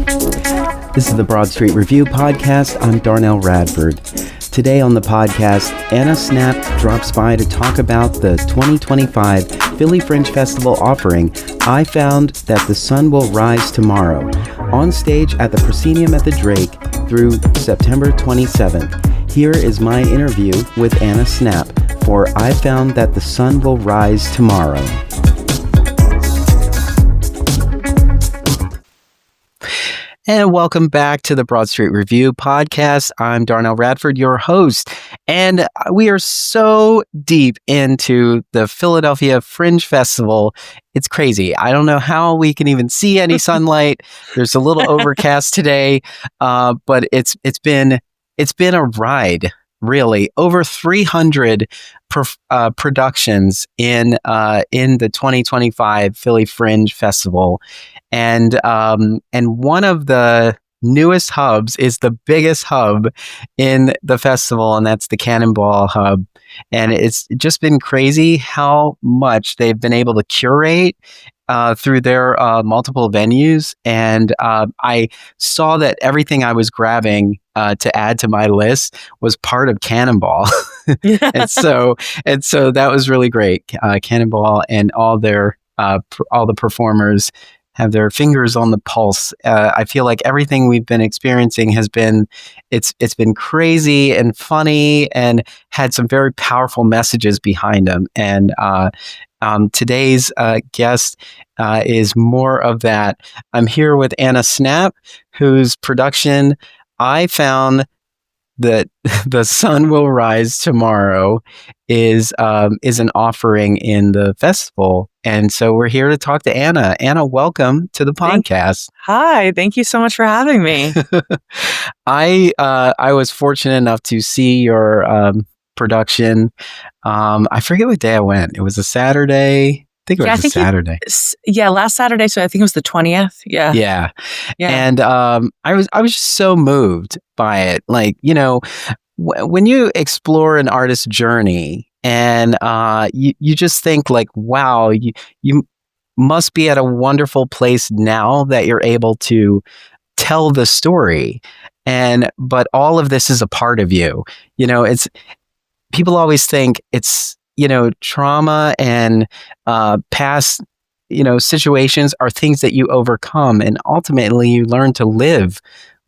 This is the Broad Street Review podcast. I'm Darnelle Radford. Today on the podcast, Anna Snapp drops by to talk about the 2025 Philly Fringe Festival offering, I Found That the Sun Will Rise Tomorrow, on stage at the Proscenium at the Drake through September 27th. Here is my interview with Anna Snapp for I Found That the Sun Will Rise Tomorrow. And welcome back to the Broad Street Review podcast. I'm Darnelle Radford, your host, and we are so deep into the Philadelphia Fringe Festival. It's crazy. I don't know how we can even see any sunlight. There's a little overcast today, but it's been a ride. Really, over 300 productions in the 2025 Philly Fringe Festival, and one of the newest hubs is the biggest hub in the festival, and that's the Cannonball Hub. And it's just been crazy how much they've been able to curate through their multiple venues. And I saw that everything I was grabbing to add to my list was part of Cannonball. and so that was really great. Cannonball and all the performers have their fingers on the pulse. I feel like everything we've been experiencing has been, it's been crazy and funny and had some very powerful messages behind them. And today's guest is more of that. I'm here with Anna Snapp, whose production I Found That the Sun Will Rise Tomorrow is an offering in the festival. And so we're here to talk to Anna. Anna, welcome to the podcast. Hi, thank you so much for having me. I was fortunate enough to see your production. I forget what day I went. It was a Saturday. I think it was a Saturday. Last Saturday. So I think it was the 20th. Yeah. And I was just so moved by it. Like, you know, when you explore an artist's journey and you just think like, wow, you must be at a wonderful place now that you're able to tell the story. But all of this is a part of you. You know, people always think it's, you know, trauma and past, you know, situations are things that you overcome, and ultimately you learn to live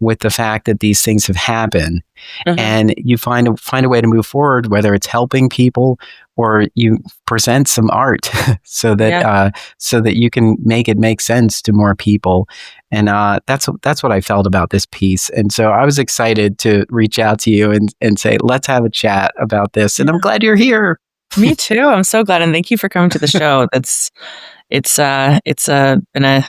with the fact that these things have happened, and you find a way to move forward, whether it's helping people or you present some art so that you can make it make sense to more people. And that's what I felt about this piece. And so I was excited to reach out to you and say, let's have a chat about this. And I'm glad you're here. Me too. I'm so glad, and thank you for coming to the show. It's been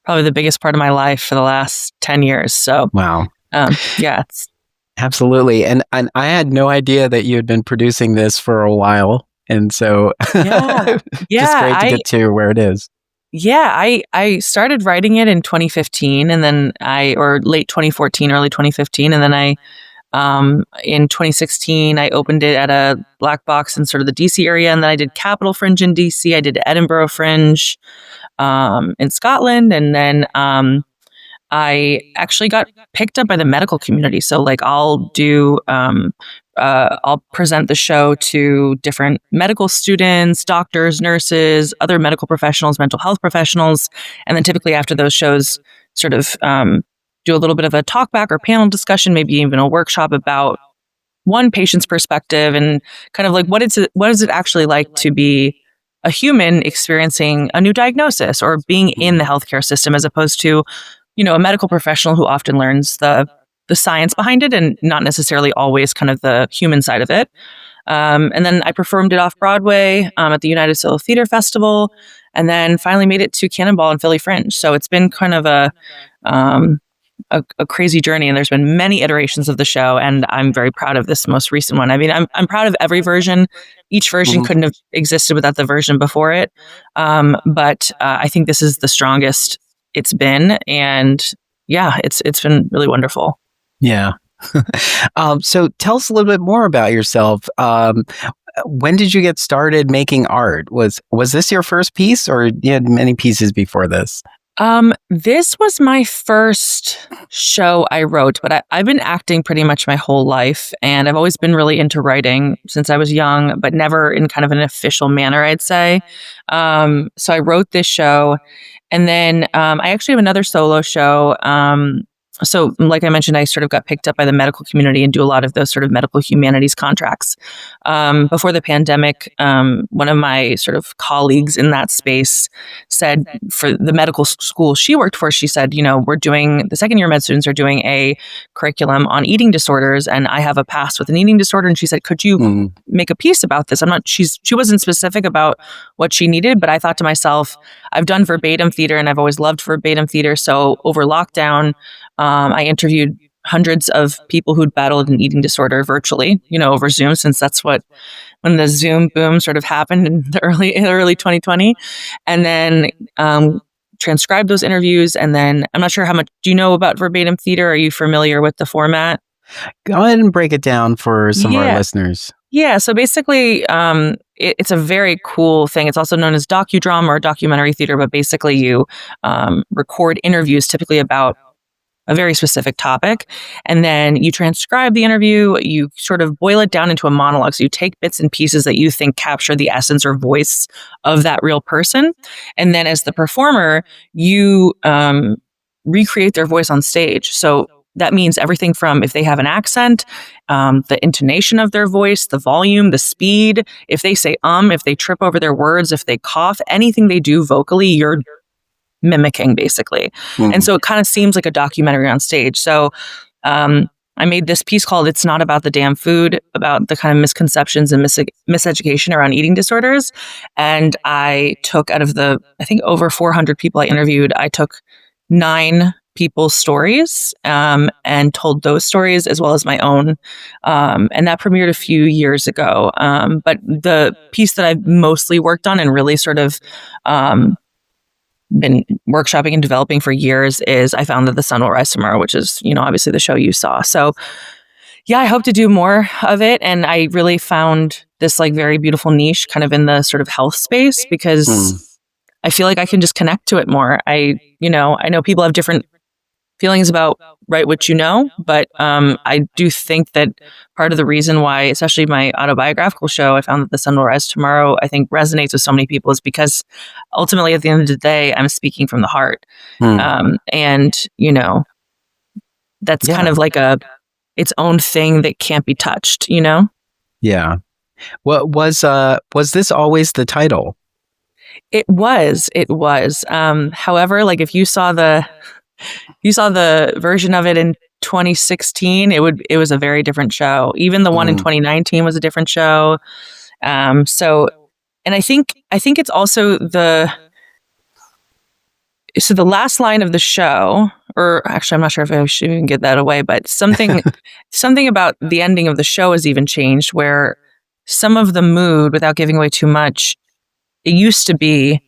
probably the biggest part of my life for the last 10 years. So wow. It's absolutely. And I had no idea that you had been producing this for a while, and so just great to get to where it is. Yeah, I started writing it in 2015, and then or late 2014, early 2015, and then in 2016, I opened it at a black box in sort of the DC area. And then I did Capital Fringe in DC. I did Edinburgh Fringe in Scotland. And then I actually got picked up by the medical community. So like I'll present the show to different medical students, doctors, nurses, other medical professionals, mental health professionals. And then typically after those shows, sort of do a little bit of a talk back or panel discussion, maybe even a workshop about one patient's perspective and kind of like what is it actually like to be a human experiencing a new diagnosis or being in the healthcare system, as opposed to, you know, a medical professional who often learns the science behind it and not necessarily always kind of the human side of it. And then I performed it off Broadway at the United Solo Theater Festival, and then finally made it to Cannonball and Philly Fringe. So it's been kind of a crazy journey, and there's been many iterations of the show, and I'm very proud of this most recent one. I mean, I'm proud of every version. Each version couldn't have existed without the version before it. But I think this is the strongest it's been, and it's been really wonderful. Yeah. So tell us a little bit more about yourself. When did you get started making art? Was this your first piece, or you had many pieces before this? This was my first show I wrote, but I've been acting pretty much my whole life, and I've always been really into writing since I was young, but never in kind of an official manner, I'd say. So I wrote this show, and then I actually have another solo show. So, like I mentioned, I sort of got picked up by the medical community and do a lot of those sort of medical humanities contracts. Before the pandemic, one of my sort of colleagues in that space said for the medical school she worked for, she said, we're doing, the second year med students are doing a curriculum on eating disorders, and I have a past with an eating disorder. And she said, could you make a piece about this? She wasn't specific about what she needed, but I thought to myself, I've done verbatim theater and I've always loved verbatim theater. So over lockdown, I interviewed hundreds of people who'd battled an eating disorder virtually, over Zoom, since that's when the Zoom boom sort of happened in the early 2020. And then transcribed those interviews. And then I'm not sure how much do you know about verbatim theater? Are you familiar with the format? Go ahead and break it down for some of our listeners. Yeah, so basically, it's a very cool thing. It's also known as docudrama or documentary theater, but basically you record interviews typically about a very specific topic, and then you transcribe the interview, you sort of boil it down into a monologue. So you take bits and pieces that you think capture the essence or voice of that real person, and then as the performer, you recreate their voice on stage. So that means everything from if they have an accent, the intonation of their voice, the volume, the speed, if they say if they trip over their words, if they cough, anything they do vocally, you're mimicking basically. And so it kind of seems like a documentary on stage. So I made this piece called It's Not About the Damn Food, about the kind of misconceptions and miseducation around eating disorders. And I took, out of the, I think, over 400 people I interviewed, I took 9 people's stories and told those stories as well as my own. And that premiered a few years ago. But the piece that I've mostly worked on and really sort of been workshopping and developing for years is I Found That the Sun Will Rise Tomorrow, which is, obviously the show you saw. So yeah, I hope to do more of it. And I really found this like very beautiful niche kind of in the sort of health space, because I feel like I can just connect to it more. I know people have different feelings about write what you know, but I do think that part of the reason why, especially my autobiographical show, I Found That the Sun Will Rise Tomorrow, I think resonates with so many people, is because ultimately at the end of the day, I'm speaking from the heart. And, that's kind of like its own thing that can't be touched, Yeah. What was this always the title? It was. However, like if you saw the version of it in 2016, it was a very different show. Even the one in 2019 was a different show. And I think it's also the last line of the show, or actually I'm not sure if I should even get that away, but something about the ending of the show has even changed, where some of the mood, without giving away too much, it used to be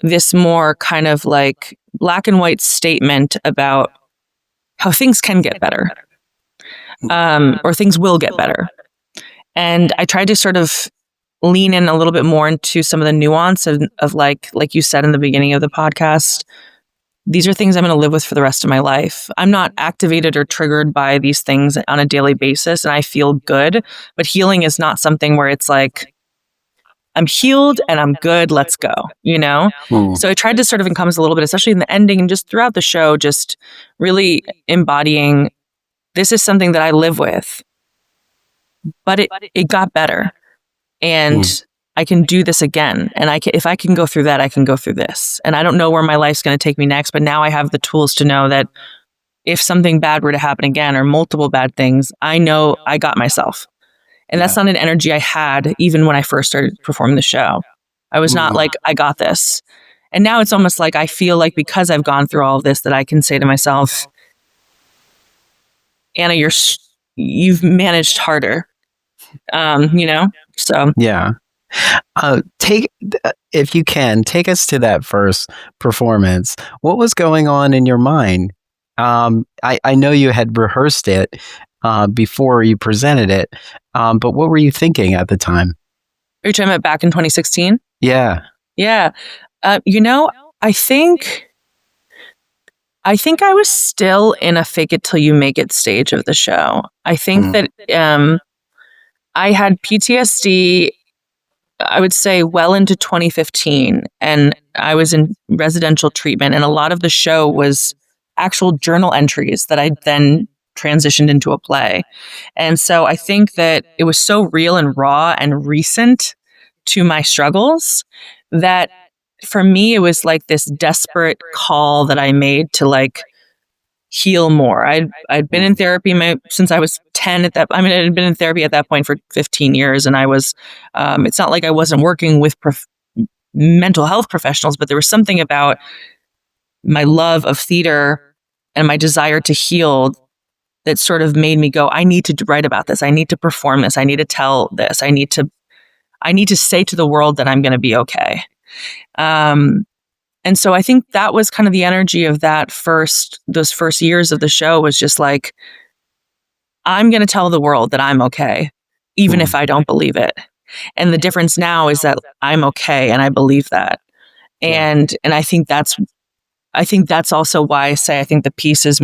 this more kind of like black and white statement about how things can get better, or things will get better. And I tried to sort of lean in a little bit more into some of the nuance of like you said in the beginning of the podcast, these are things I'm going to live with for the rest of my life. I'm not activated or triggered by these things on a daily basis, and I feel good. But healing is not something where it's like, I'm healed and I'm good, let's go, So I tried to sort of encompass a little bit, especially in the ending and just throughout the show, just really embodying, this is something that I live with, but it got better, and I can do this again. And if I can go through that, I can go through this. And I don't know where my life's going to take me next, but now I have the tools to know that if something bad were to happen again, or multiple bad things, I know I got myself. And that's not an energy I had even when I first started performing the show. I was not like, I got this. And now it's almost like I feel like because I've gone through all of this, that I can say to myself, Anna, you've managed harder. So yeah. If you can, take us to that first performance. What was going on in your mind? I know you had rehearsed it before you presented it, but what were you thinking at the time? Are you talking about back in 2016? Yeah. Yeah. I think I was still in a fake it till you make it stage of the show. I think that I had PTSD, I would say, well into 2015, and I was in residential treatment, and a lot of the show was actual journal entries that I then transitioned into a play. And so I think that it was so real and raw and recent to my struggles that for me, it was like this desperate call that I made to like heal more. I'd been in therapy since I was 10 at that. I mean, I had been in therapy at that point for 15 years, and I was. It's not like I wasn't working with mental health professionals, but there was something about my love of theater and my desire to heal that sort of made me go, I need to write about this. I need to perform this. I need to tell this. I need to say to the world that I'm going to be okay. And so I think that was kind of the energy of those first years of the show was just like, I'm going to tell the world that I'm okay, even if I don't believe it. And the difference now is that I'm okay and I believe that. And I think that's also why I say I think the piece is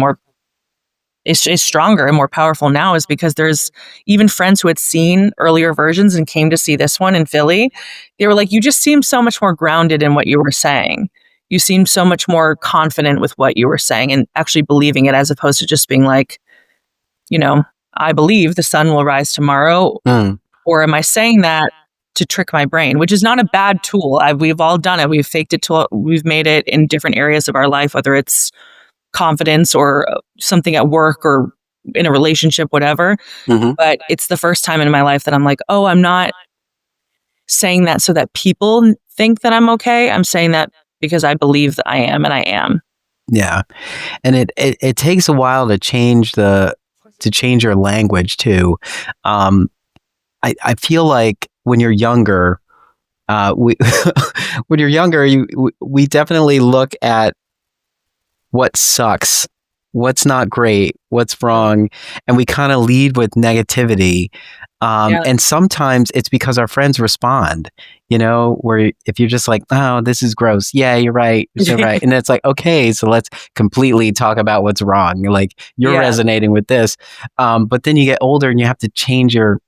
stronger and more powerful now, is because there's even friends who had seen earlier versions and came to see this one in Philly. They were like, you just seem so much more grounded in what you were saying. You seem so much more confident with what you were saying and actually believing it, as opposed to just being like, I believe the sun will rise tomorrow. Or am I saying that to trick my brain, which is not a bad tool. We've all done it. We've faked it till we've made it in different areas of our life, whether it's confidence or something at work or in a relationship, whatever. But it's the first time in my life that I'm like, oh, I'm not saying that so that people think that I'm okay. I'm saying that because I believe that I am, and I am. Yeah. And it takes a while to change your language too. I feel like when you're younger, we definitely look at what sucks, what's not great, what's wrong, and we kind of lead with negativity. And sometimes it's because our friends respond, where if you're just like, oh, this is gross. Yeah, you're right. You're so right. And it's like, okay, so let's completely talk about what's wrong. Like you're resonating with this. But then you get older and you have to change your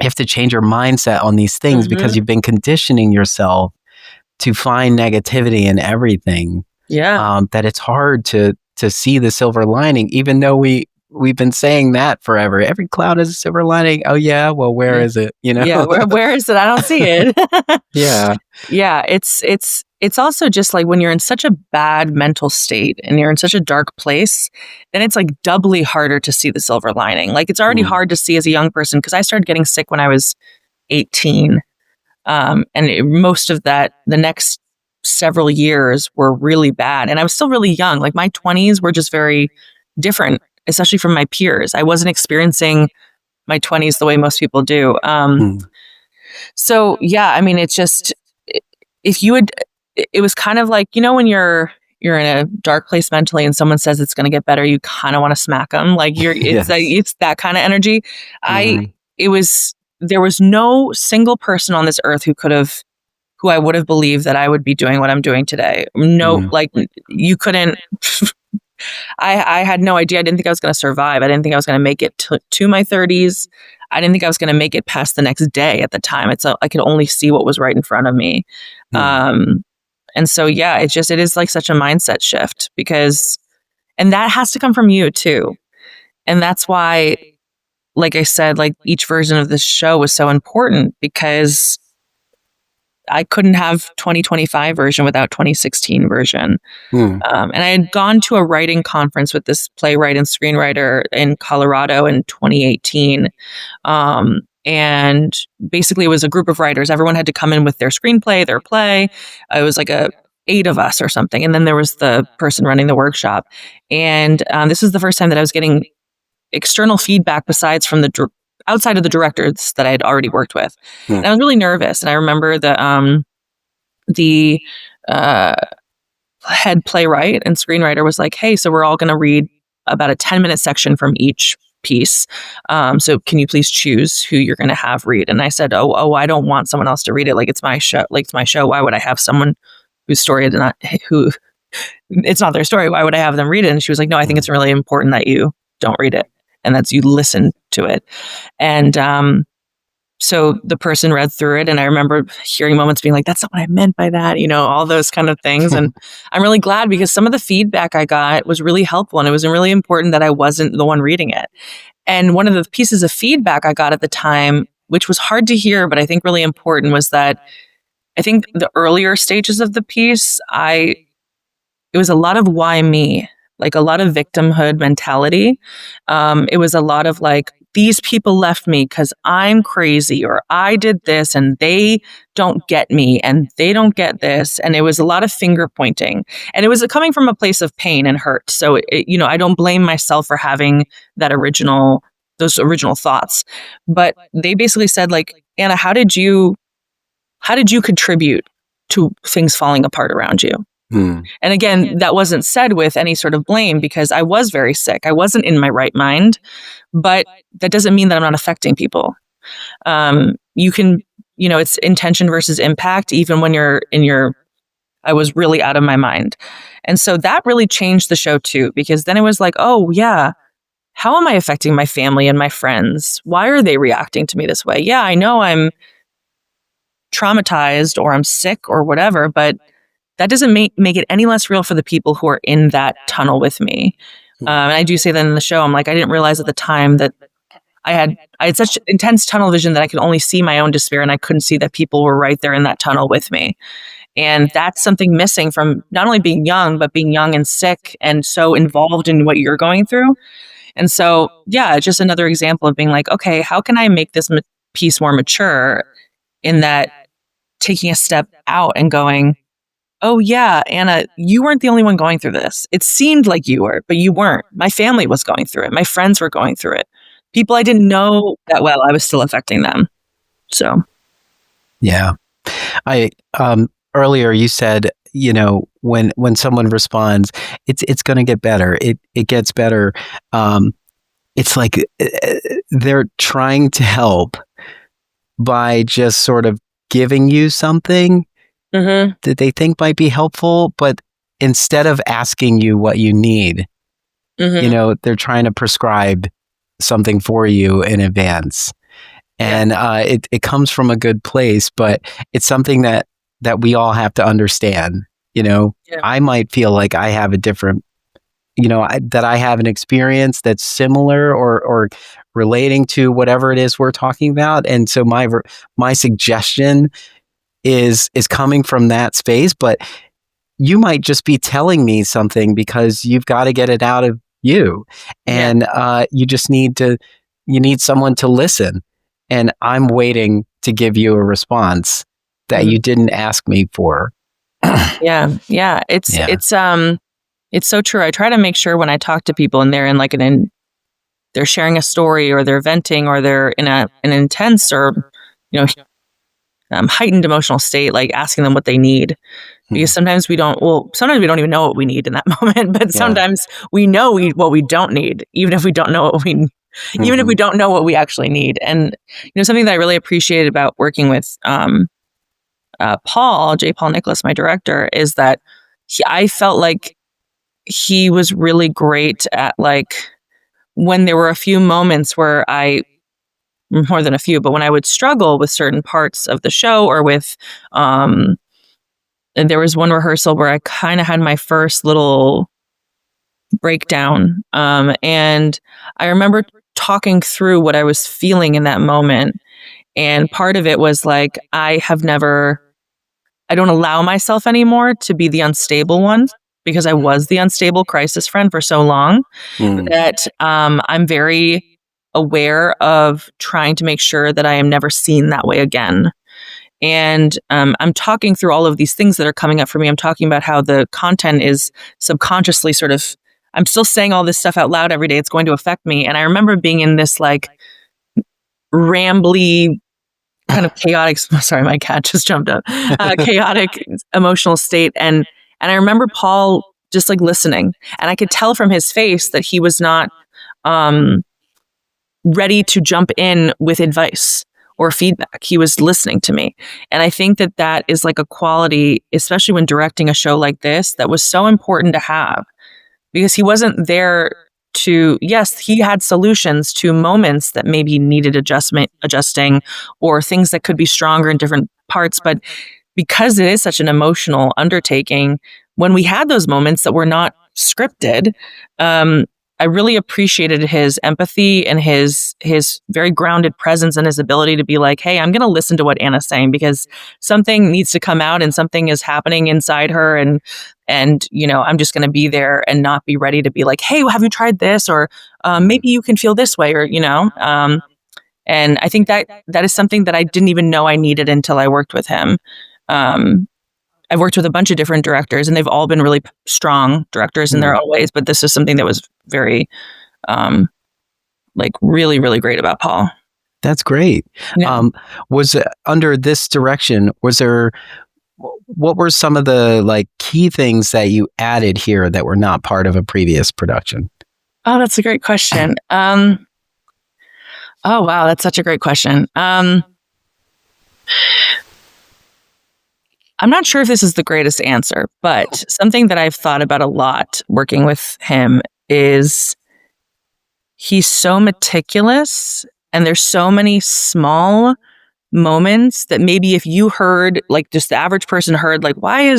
mindset on these things because you've been conditioning yourself to find negativity in everything. That it's hard to see the silver lining, even though we've been saying that forever. Every cloud has a silver lining. Oh yeah, well, where is it? Yeah, where is it? I don't see it. Yeah. It's also just like when you're in such a bad mental state and you're in such a dark place, then it's like doubly harder to see the silver lining. Like it's already hard to see as a young person, because I started getting sick when I was 18. Most of the next several years were really bad. And I was still really young. Like my 20s were just very different, especially from my peers. I wasn't experiencing my 20s the way most people do. So yeah, I mean, it's just, it was kind of like, when you're in a dark place mentally and someone says it's going to get better, you kind of want to smack them. Like it's that kind of energy. There was no single person on this earth who I would have believed that I would be doing what I'm doing today. No, like you couldn't, I had no idea. I didn't think I was going to survive. I didn't think I was going to make it to my 30s. I didn't think I was going to make it past the next day at the time. I could only see what was right in front of me. And so, yeah, it is like such a mindset shift and that has to come from you too. And that's why, like I said, like each version of this show was so important, because I couldn't have 2025 version without 2016 version. And I had gone to a writing conference with this playwright and screenwriter in Colorado in 2018. And basically it was a group of writers. Everyone had to come in with their screenplay, their play. It was like 8 of us or something. And then there was the person running the workshop. And this was the first time that I was getting external feedback besides from outside of the directors that I had already worked with. And I was really nervous. And I remember the head playwright and screenwriter was like, hey, so we're all going to read about a 10-minute section from each piece. So can you please choose who you're going to have read? And I said, oh, I don't want someone else to read it. Like it's my show. Why would I have someone whose story it's not their story. Why would I have them read it? And she was like, no, I think it's really important that you don't read it and that you listen to it. And so the person read through it, and I remember hearing moments being like, that's not what I meant by that, all those kind of things. And I'm really glad because some of the feedback I got was really helpful, and it was really important that I wasn't the one reading it. And one of the pieces of feedback I got at the time, which was hard to hear, but I think really important, was that I think the earlier stages of the piece, it was a lot of why me, like a lot of victimhood mentality. It was a lot of like, these people left me because I'm crazy, or I did this and they don't get me and they don't get this. And it was a lot of finger pointing, and it was coming from a place of pain and hurt. So, I don't blame myself for having those original thoughts, but they basically said like, Anna, how did you contribute to things falling apart around you? And again, that wasn't said with any sort of blame because I was very sick. I wasn't in my right mind, but that doesn't mean that I'm not affecting people. You can, it's intention versus impact, even when you're I was really out of my mind. And so that really changed the show too, because then it was like, oh yeah, how am I affecting my family and my friends? Why are they reacting to me this way? Yeah, I know I'm traumatized or I'm sick or whatever, but that doesn't make it any less real for the people who are in that tunnel with me. And I do say that in the show. I'm like, I didn't realize at the time that I had such intense tunnel vision that I could only see my own despair, and I couldn't see that people were right there in that tunnel with me. And that's something missing from not only being young, but being young and sick and so involved in what you're going through. And so, yeah, it's just another example of being like, okay, how can I make this piece more mature in that taking a step out and going, oh yeah, Anna, you weren't the only one going through this. It seemed like you were, but you weren't. My family was going through it. My friends were going through it. People I didn't know that well, I was still affecting them. So. Yeah. Earlier you said, when someone responds, it's going to get better. It gets better. It's like they're trying to help by just sort of giving you something that they think might be helpful, but instead of asking you what you need, they're trying to prescribe something for you in advance. And it comes from a good place, but it's something that we all have to understand. I might feel like I have a different, that I have an experience that's similar or relating to whatever it is we're talking about. And so my suggestion is coming from that space, but you might just be telling me something because you've got to get it out of you. And you just need someone to listen. And I'm waiting to give you a response that you didn't ask me for. Yeah. It's so true. I try to make sure when I talk to people and they're in like they're sharing a story or they're venting or they're in an intense or, heightened emotional state, like asking them what they need. Because sometimes we don't even know what we need in that moment, but sometimes we know what we don't need, even if we don't know even if we don't know what we actually need. And, something that I really appreciated about working with, Paul Nicholas, my director, is that I felt like he was really great at like, when there were a few moments where more than a few, but when I would struggle with certain parts of the show or with, there was one rehearsal where I kind of had my first little breakdown. And I remember talking through what I was feeling in that moment. And part of it was like, I don't allow myself anymore to be the unstable one, because I was the unstable crisis friend for so long that I'm very aware of trying to make sure that I am never seen that way again. And I'm talking through all of these things that are coming up for me. I'm talking about how the content is subconsciously I'm still saying all this stuff out loud every day. It's going to affect me. And I remember being in this like rambly, kind of chaotic, sorry, my cat just jumped up, chaotic emotional state. And I remember Paul just like listening, and I could tell from his face that he was not ready to jump in with advice or feedback. He was listening to me. And I think that that is like a quality, especially when directing a show like this, that was so important to have, because he wasn't there to, yes, he had solutions to moments that maybe needed adjusting, or things that could be stronger in different parts. But because it is such an emotional undertaking, when we had those moments that were not scripted, I really appreciated his empathy and his very grounded presence and his ability to be like, hey, I'm going to listen to what Anna's saying, because something needs to come out and something is happening inside her. And I'm just going to be there and not be ready to be like, hey, have you tried this? Or maybe you can feel this way, or, and I think that is something that I didn't even know I needed until I worked with him. I've worked with a bunch of different directors, and they've all been really strong directors in their own ways. But this is something that was very, really, really great about Paul. That's great. Yeah. Was under this direction, what were some of the key things that you added here that were not part of a previous production? Oh, that's a great question. Oh, wow. That's such a great question. I'm not sure if this is the greatest answer, but something that I've thought about a lot working with him is he's so meticulous, and there's so many small moments that maybe if you heard, like just the average person heard, like, why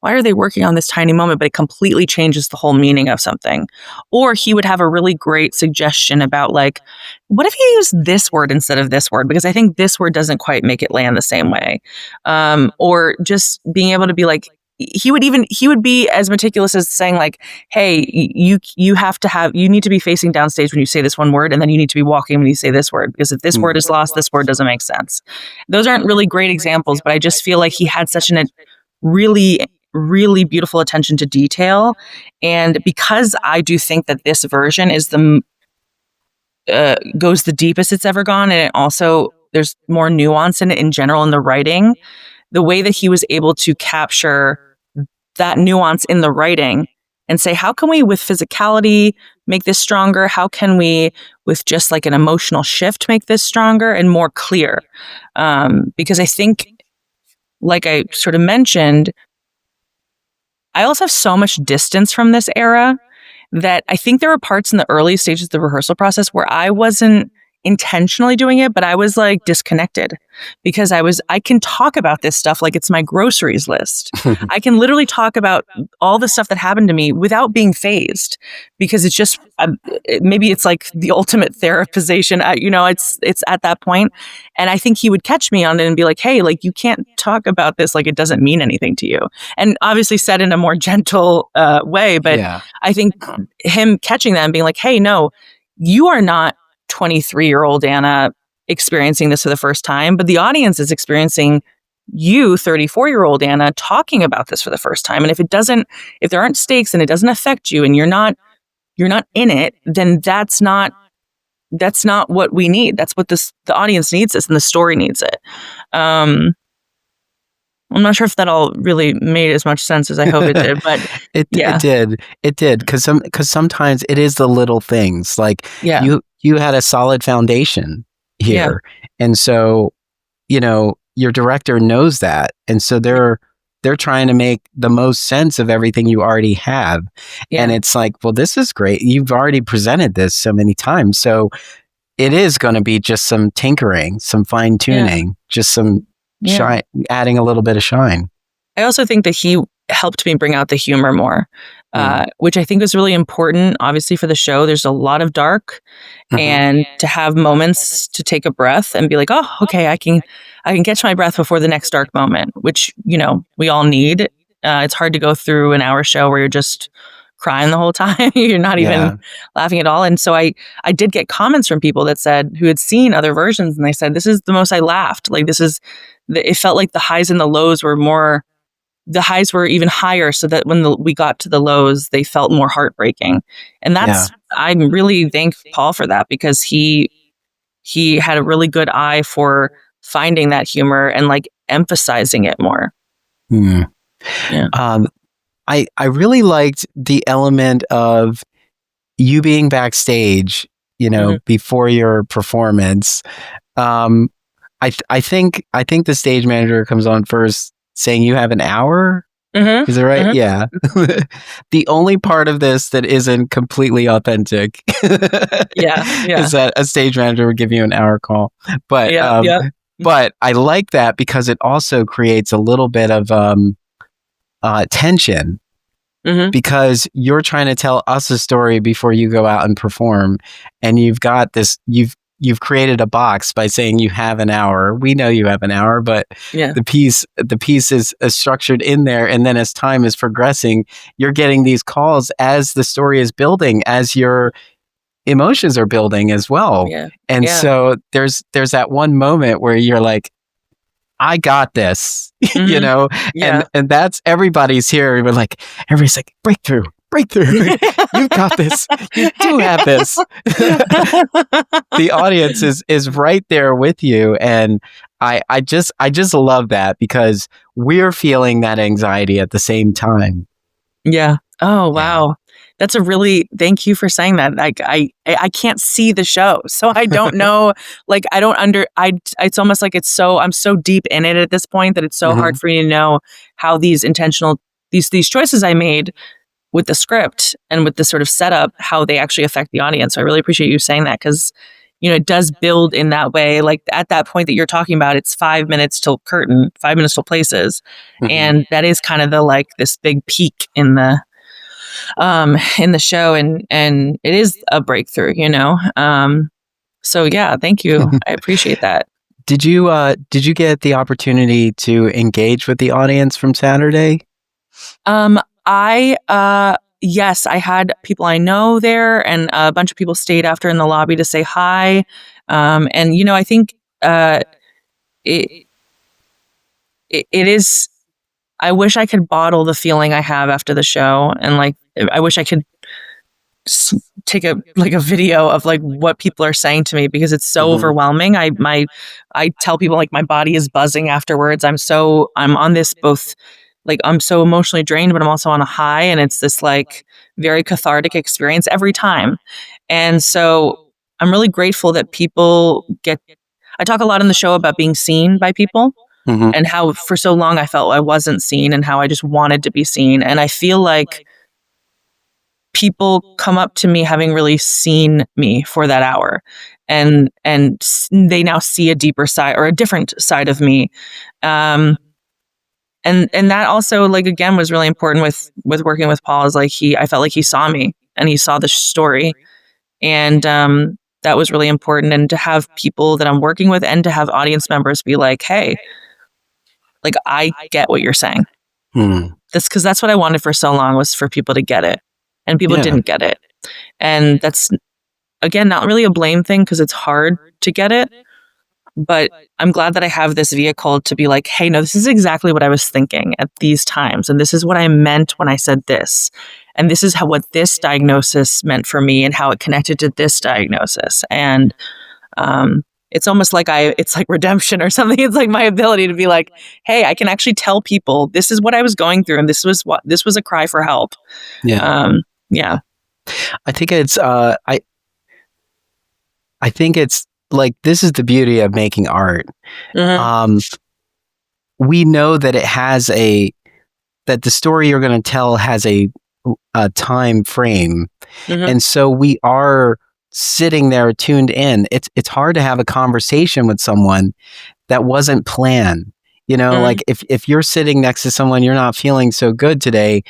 are they working on this tiny moment, but it completely changes the whole meaning of something. Or he would have a really great suggestion about, like, what if you use this word instead of this word? Because I think this word doesn't quite make it land the same way. Or just being able to be like, he would be as meticulous as saying, like, hey, you need to be facing downstage when you say this one word, and then you need to be walking when you say this word, because if this word is lost, this word doesn't make sense. Those aren't really great examples, but I just feel like he had such a really, really beautiful attention to detail. And because I do think that this version is goes the deepest it's ever gone, and it also, there's more nuance in it in general in the writing, the way that he was able to capture that nuance in the writing and say, how can we with physicality make this stronger? How can we with just like an emotional shift make this stronger and more clear? Because I think, like I sort of mentioned, I also have so much distance from this era that I think there were parts in the early stages of the rehearsal process where I wasn't intentionally doing it, but I was like disconnected, because I can talk about this stuff like it's my groceries list. I can literally talk about all the stuff that happened to me without being phased, because it's just, maybe it's like the ultimate therapization, it's at that point. And I think he would catch me on it and be like, hey, like, you can't talk about this like it doesn't mean anything to you. And obviously said in a more gentle way, but yeah. I think him catching that and being like, hey, no, you are not 23-year-old Anna experiencing this for the first time, but the audience is experiencing you, 34-year-old Anna, talking about this for the first time. And if there aren't stakes and it doesn't affect you and you're not in it, then that's not what we need. That's what the audience needs this, and the story needs it. I'm not sure if that all really made as much sense as I hope it did, but it did. Because sometimes it is the little things, like you had a solid foundation here, and so your director knows that, and so they're trying to make the most sense of everything you already have, and it's like, well, this is great. You've already presented this so many times, so it is going to be just some tinkering, some fine tuning, just some shine, adding a little bit of shine. I also think that he helped me bring out the humor more, which I think was really important. Obviously, for the show, there's a lot of dark, and to have moments to take a breath and be like, oh, okay, I can catch my breath before the next dark moment, which, we all need. It's hard to go through an hour show where you're just crying the whole time. You're not even laughing at all. And so I did get comments from people that said, who had seen other versions, and they said, this is the most I laughed. Like, it felt like the highs and the lows were more, the highs were even higher, so that when we got to the lows, they felt more heartbreaking. And I really thank Paul for that, because he had a really good eye for finding that humor and like emphasizing it more. I really liked the element of you being backstage, before your performance. I think the stage manager comes on first saying you have an hour. Mm-hmm. Is it right? Mm-hmm. Yeah. The only part of this that isn't completely authentic is that a stage manager would give you an hour call. But but I like that because it also creates a little bit of tension. Mm-hmm. Because you're trying to tell us a story before you go out and perform, and you've created a box by saying you have an hour. We know you have an hour, but the piece is structured in there, and then as time is progressing, you're getting these calls as the story is building, as your emotions are building as well. And so there's that one moment where you're like, I got this, you know, and that's everybody's here. We're like, everybody's like, breakthrough. You've got this. You do have this. The audience is right there with you. And I just love that because we're feeling that anxiety at the same time. Yeah. Oh, wow. That's thank you for saying that. Like, I can't see the show, so I don't know, like, it's almost like I'm so deep in it at this point that it's so hard for me to know how these choices I made with the script and with the sort of setup, how they actually affect the audience. So I really appreciate you saying that because, it does build in that way. Like at that point that you're talking about, it's 5 minutes till curtain, 5 minutes till places. And that is kind of this big peak in the show, and it is a breakthrough, so yeah, thank you. I appreciate that. Did you get the opportunity to engage with the audience from Saturday? Yes, I had people I know there, and a bunch of people stayed after in the lobby to say hi. And I think it is. I wish I could bottle the feeling I have after the show, and I wish I could take a video of what people are saying to me because it's so overwhelming. I tell people my body is buzzing afterwards. I'm on this both I'm so emotionally drained, but I'm also on a high, and it's this very cathartic experience every time. And so I'm really grateful that people I talk a lot in the show about being seen by people. And how for so long I felt I wasn't seen and how I just wanted to be seen. And I feel like people come up to me having really seen me for that hour, and they now see a deeper side or a different side of me. And that also again was really important with working with Paul is I felt like he saw me and he saw the story. And that was really important. And to have people that I'm working with and to have audience members be like, hey, I get what you're saying. Because that's what I wanted for so long, was for people to get it. And people didn't get it. And that's, again, not really a blame thing because it's hard to get it. But I'm glad that I have this vehicle to be like, hey, no, this is exactly what I was thinking at these times. And this is what I meant when I said this. And this is what this diagnosis meant for me and how it connected to this diagnosis. And, it's almost it's like redemption or something. It's like my ability to be like, hey, I can actually tell people this is what I was going through. And this was a cry for help. Yeah. I think it's, I think it's this is the beauty of making art. We know that it has that the story you're going to tell has a time frame. And so we are sitting there tuned in. It's hard to have a conversation with someone that wasn't planned. If you're sitting next to someone you're not feeling so good today,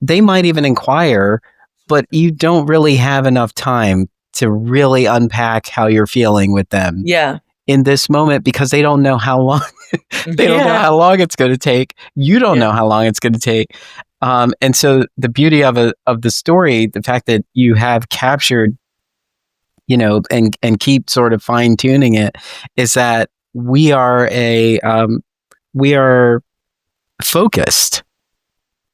they might even inquire, but you don't really have enough time to really unpack how you're feeling with them. In this moment, because they don't know how long they don't know how long it's going to take. You don't know how long it's going to take. And so the beauty of the story, the fact that you have captured, and keep sort of fine tuning it, is that we are focused.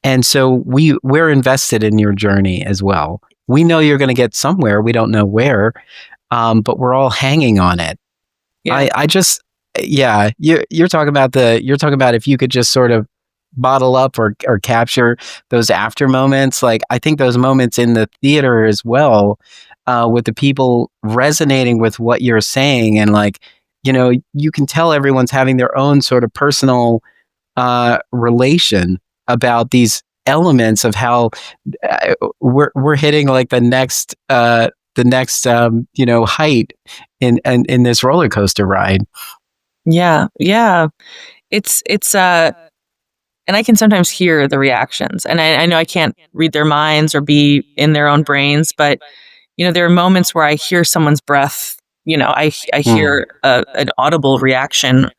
And so we're invested in your journey as well. We know you're going to get somewhere. We don't know where, but we're all hanging on it. You're talking about if you could just sort of bottle up or capture those after moments. I think those moments in the theater as well, with the people resonating with what you're saying and you can tell everyone's having their own sort of personal relation about these elements of how we're hitting like the next height in this roller coaster ride. Yeah. It's and I can sometimes hear the reactions, and I know I can't read their minds or be in their own brains, but there are moments where I hear someone's breath. I hear an audible reaction,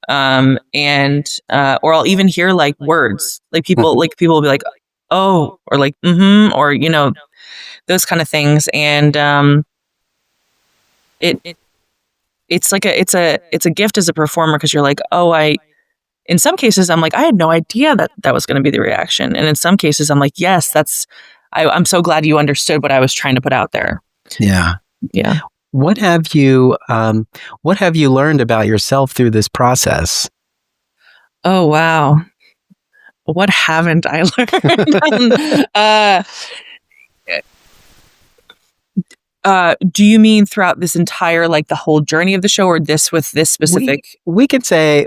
and or I'll even hear like words, like people will be like, "Oh," or like, "Mm-hmm," or those kind of things, and it's like it's a gift as a performer, because you're like, "Oh, in some cases, I'm like, I had no idea that was going to be the reaction. And in some cases, I'm like, yes, I'm so glad you understood what I was trying to put out there. Yeah. Yeah. What have you learned about yourself through this process? Oh, wow. What haven't I learned? Do you mean throughout this entire, like the whole journey of the show, or this with this specific? We could say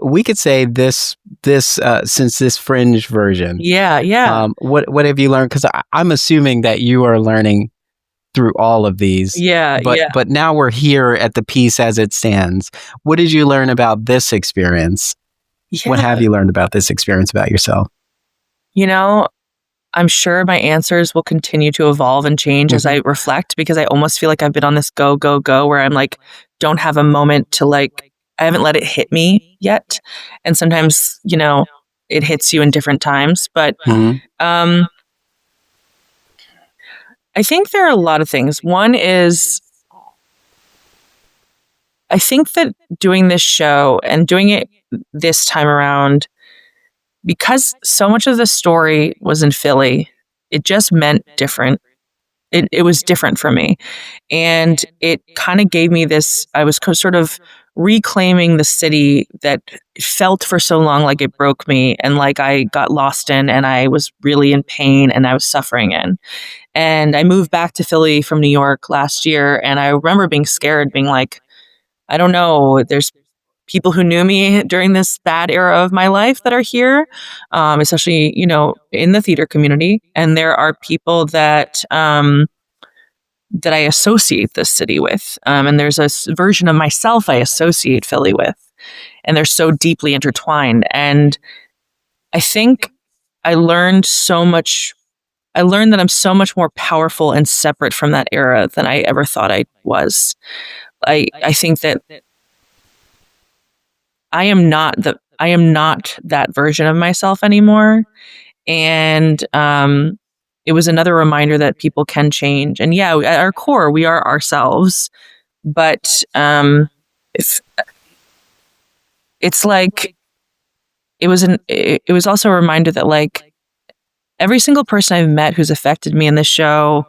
this since this Fringe version. Yeah. What have you learned? Because I'm assuming that you are learning through all of these. Yeah. But now we're here at the piece as it stands. What did you learn about this experience? Yeah. What have you learned about this experience about yourself? I'm sure my answers will continue to evolve and change as I reflect, because I almost feel like I've been on this go where I'm like, don't have a moment to I haven't let it hit me yet. And sometimes, it hits you in different times. But I think there are a lot of things. One is, I think that doing this show and doing it this time around, because so much of the story was in Philly, it just meant different. It was different for me. And it kind of gave me this, I was sort of reclaiming the city that felt for so long like it broke me, and like I got lost in, and I was really in pain, and I was suffering in. And I moved back to Philly from New York last year, and I remember being scared, being like, I don't know, there's people who knew me during this bad era of my life that are here, especially, in the theater community. And there are people that I associate this city with. And there's a version of myself I associate Philly with. And they're so deeply intertwined. And I think I learned so much. I learned that I'm so much more powerful and separate from that era than I ever thought I was. I think that I am not that version of myself anymore. And it was another reminder that people can change. And yeah, at our core, we are ourselves. But it's like, it was also a reminder that like every single person I've met who's affected me in the show,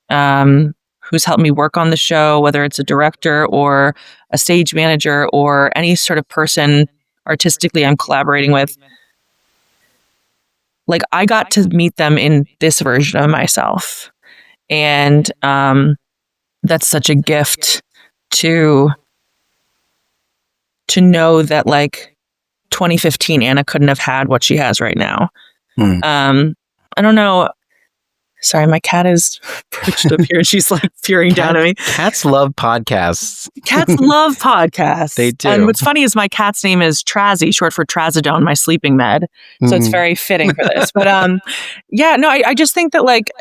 who's helped me work on the show, whether it's a director or a stage manager or any sort of person artistically I'm collaborating with, like I got to meet them in this version of myself. And that's such a gift to know that like 2015 Anna couldn't have had what she has right now. I don't know. Sorry, my cat is perched up here and she's like peering down at me. Cats love podcasts. Cats love podcasts. They do. And what's funny is my cat's name is Trazzy, short for Trazodone, my sleeping med. So it's very fitting for this. But yeah, no, I just think that like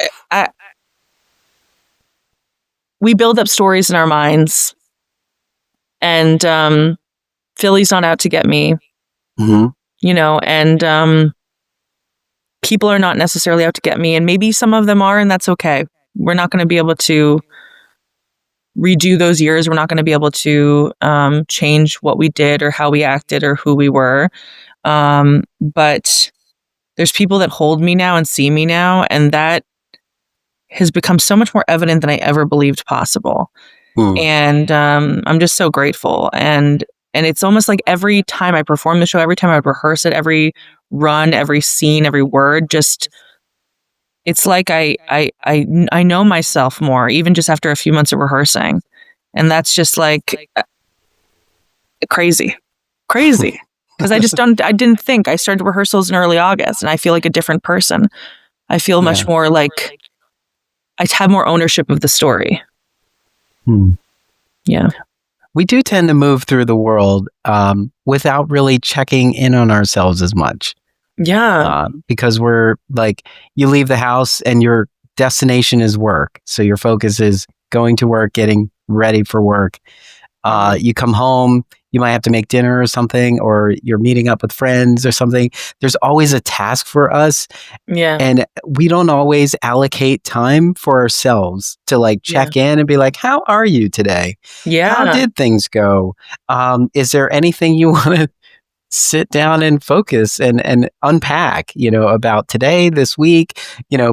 we build up stories in our minds, and Philly's not out to get me, and people are not necessarily out to get me, and maybe some of them are, and that's okay. We're not going to be able to redo those years. We're not going to be able to change what we did or how we acted or who we were. But there's people that hold me now and see me now, and that has become so much more evident than I ever believed possible. And I'm just so grateful. And it's almost like every time I perform the show, every time I would rehearse it, every run, every scene, every word, just it's like I know myself more, even just after a few months of rehearsing. And that's just like, Crazy. Because I didn't think. I started rehearsals in early August and I feel like a different person. I feel much more like I have more ownership of the story. Yeah. We do tend to move through the world without really checking in on ourselves as much. Yeah. Because we're like, you leave the house and your destination is work. So your focus is going to work, getting ready for work. You come home, you might have to make dinner or something, or you're meeting up with friends or something. There's always a task for us. Yeah. And we don't always allocate time for ourselves to like check in and be like, how are you today? Yeah. How did things go? Is there anything you want to sit down and focus and unpack, about today, this week,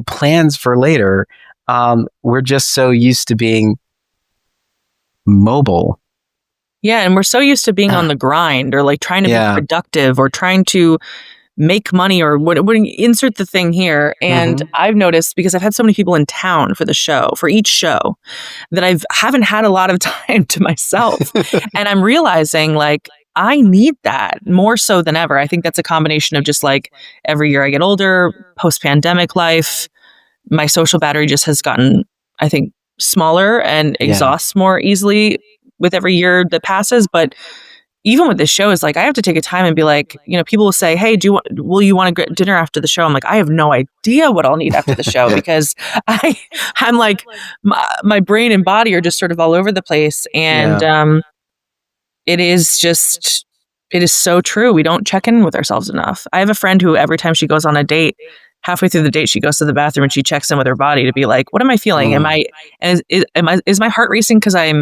plans for later? We're just so used to being mobile. Yeah, and we're so used to being on the grind or like trying to be productive or trying to make money or what insert the thing here. And I've noticed, because I've had so many people in town for each show, that I haven't had a lot of time to myself. And I'm realizing like I need that more so than ever. I think that's a combination of just like every year I get older, post-pandemic life, my social battery just has gotten, I think, smaller and exhausts more easily with every year that passes. But even with this show, is like I have to take a time and be like, people will say, hey, will you want to get dinner after the show? I'm like, I have no idea what I'll need after the show because I'm like, my brain and body are just sort of all over the place. And it is so true. We don't check in with ourselves enough. I have a friend who every time she goes on a date, halfway through the date, she goes to the bathroom and she checks in with her body to be like, what am I feeling? Is my heart racing because I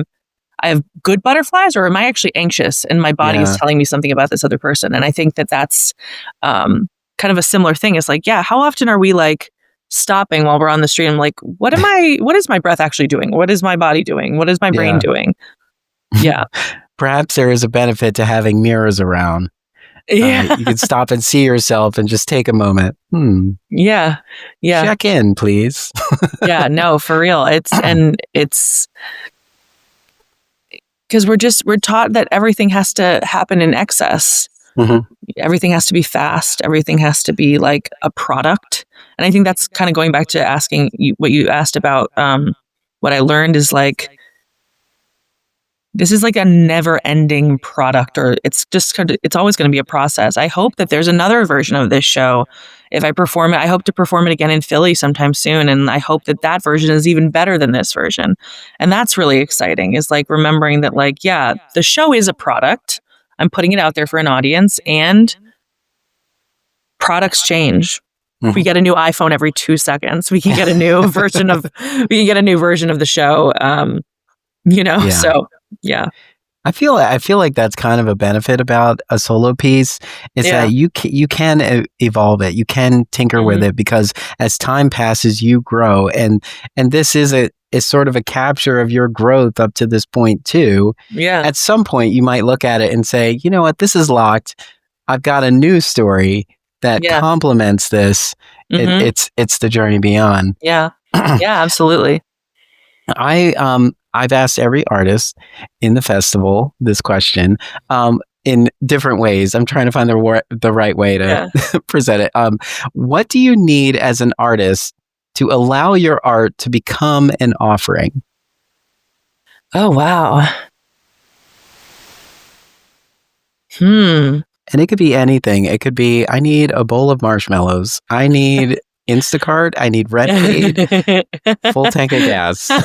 have good butterflies, or am I actually anxious and my body is telling me something about this other person? And I think that's kind of a similar thing. It's like, how often are we like stopping while we're on the street? I'm like, what is my breath actually doing? What is my body doing? What is my brain doing? Yeah. Perhaps there is a benefit to having mirrors around. You can stop and see yourself and just take a moment. Yeah. Check in, please. Yeah, no, for real. It's because we're taught that everything has to happen in excess. Everything has to be fast. Everything has to be like a product. And I think that's kind of going back to asking you, what you asked about. What I learned is like, this is like a never ending product, or it's always going to be a process. I hope that there's another version of this show. If I perform it, I hope to perform it again in Philly sometime soon. And I hope that version is even better than this version. And that's really exciting, is like remembering that like, the show is a product. I'm putting it out there for an audience, and products change. We get a new iPhone every 2 seconds. We can get a new version of the show. So yeah. I feel like that's kind of a benefit about a solo piece, is that you can evolve it, you can tinker with it, because as time passes, you grow, and this is sort of a capture of your growth up to this point too. Yeah. At some point, you might look at it and say, you know what, this is locked. I've got a new story that complements this. It's the journey beyond. Yeah. Yeah, absolutely. I've asked every artist in the festival this question in different ways. I'm trying to find the right way to present it. What do you need as an artist to allow your art to become an offering? Oh, wow. And it could be anything. It could be, I need a bowl of marshmallows. I need Instacart. I need Red Aid, full tank of gas, a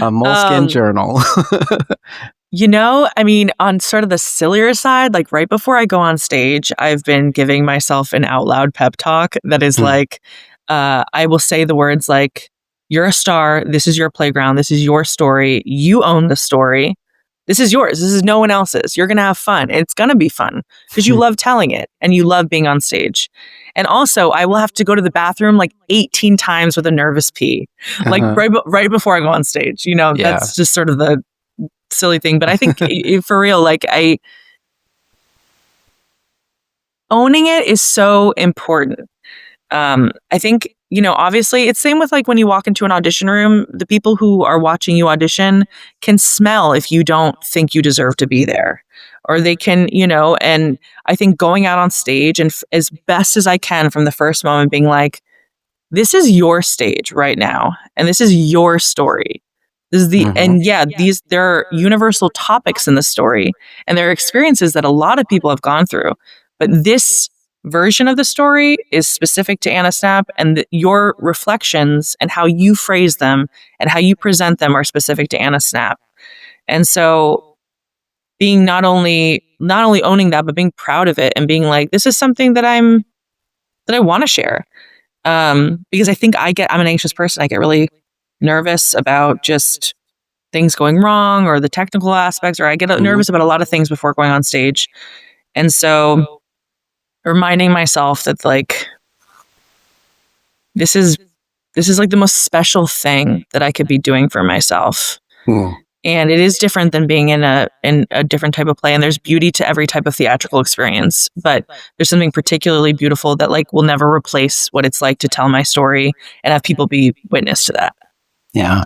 Moleskine journal. I mean, on sort of the sillier side, like right before I go on stage, I've been giving myself an out loud pep talk that is like, I will say the words like, you're a star. This is your playground. This is your story. You own the story. This is yours. This is no one else's. You're going to have fun. It's going to be fun because you love telling it and you love being on stage. And also, I will have to go to the bathroom like 18 times with a nervous pee, like right before I go on stage. That's just sort of the silly thing. But I think for real, like owning it is so important. I think, obviously it's same with like when you walk into an audition room, the people who are watching you audition can smell if you don't think you deserve to be there. or they can, and I think going out on stage and as best as I can from the first moment being like, this is your stage right now, and this is your story. This is there are universal topics in the story, and there are experiences that a lot of people have gone through. But this version of the story is specific to Anna Snapp, and your reflections and how you phrase them and how you present them are specific to Anna Snapp. And so being not only owning that, but being proud of it and being like, this is something that I want to share. Because I think I'm an anxious person. I get really nervous about just things going wrong or the technical aspects, or I get nervous about a lot of things before going on stage. And so reminding myself that like, this is like the most special thing that I could be doing for myself. And it is different than being in a different type of play. And there's beauty to every type of theatrical experience, but there's something particularly beautiful that like will never replace what it's like to tell my story and have people be witness to that. Yeah.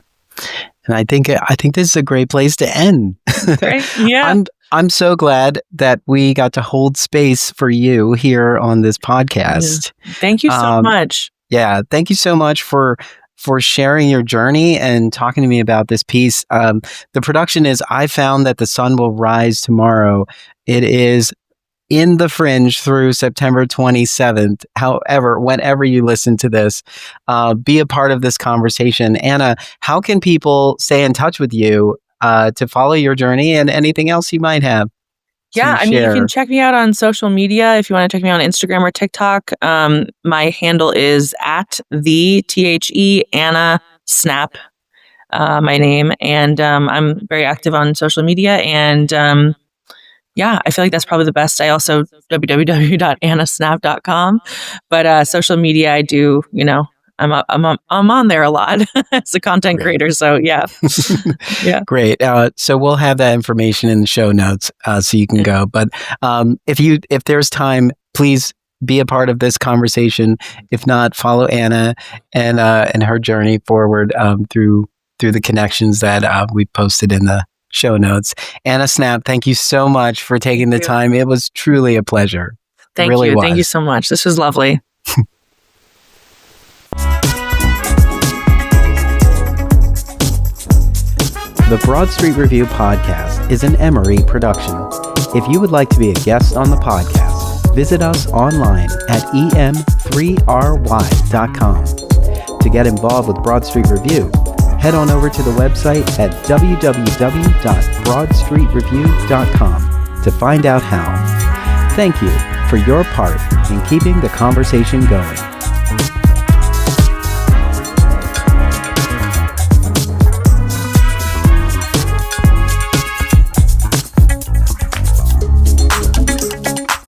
And I think this is a great place to end. Right? Yeah. I'm so glad that we got to hold space for you here on this podcast. Thank you so much. Yeah. Thank you so much for sharing your journey and talking to me about this piece. The production is I Found That the Sun Will Rise Tomorrow. It is in the Fringe through September 27th. However, whenever you listen to this, be a part of this conversation. Anna, how can people stay in touch with you to follow your journey and anything else you might have? Yeah, I mean, you can check me out on social media if you want to check me out on Instagram or TikTok. My handle is at Anna Snapp, my name. And I'm very active on social media. And I feel like that's probably the best. I also www.annasnapp.com. But social media, I do, I'm on there a lot as a content creator. So yeah. Great. So we'll have that information in the show notes so you can go. But if there's time, please be a part of this conversation. If not, follow Anna and her journey forward through the connections that we posted in the show notes. Anna Snapp, thank you so much for taking the time. It was truly a pleasure. Thank you. Thank you so much. This was lovely. The Broad Street Review podcast is an Emory production. If you would like to be a guest on the podcast, visit us online at em3ry.com. To get involved with Broad Street Review, head on over to the website at www.broadstreetreview.com to find out how. Thank you for your part in keeping the conversation going.